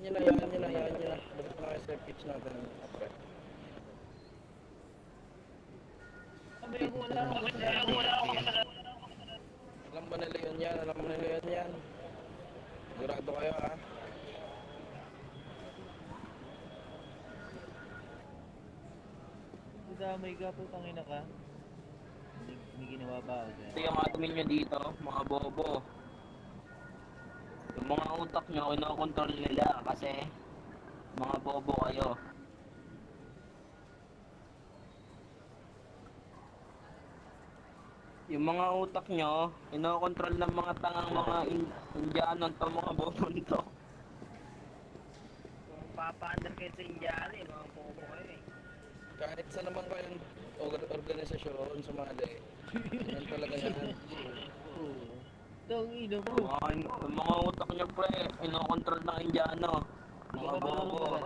nyo na, hayaan nyo na. Dapat na kayo sa pitch natin. Okay. Alam mo nila yun yan. Sigurado kayo ha. Damay ka po, tangina ka. May ginawa ba ako dyan? Ito yung admin nyo dito, mga bobo. Yung mga utak nyo, kinokontrol nila kasi mga bobo kayo. Yung mga utak nyo, kinokontrol ng mga tangang mga Indiano to, mga bobo nito. Kung papa-under kayo sa Indiana, mga bobo kayo eh. Kahit sa naman kayong organisasyon, sumali. Yan talaga yan. Oo. Tangina mo. Yung mga utak nyo pre, kinokontrol ng Indiano. Mga bobo.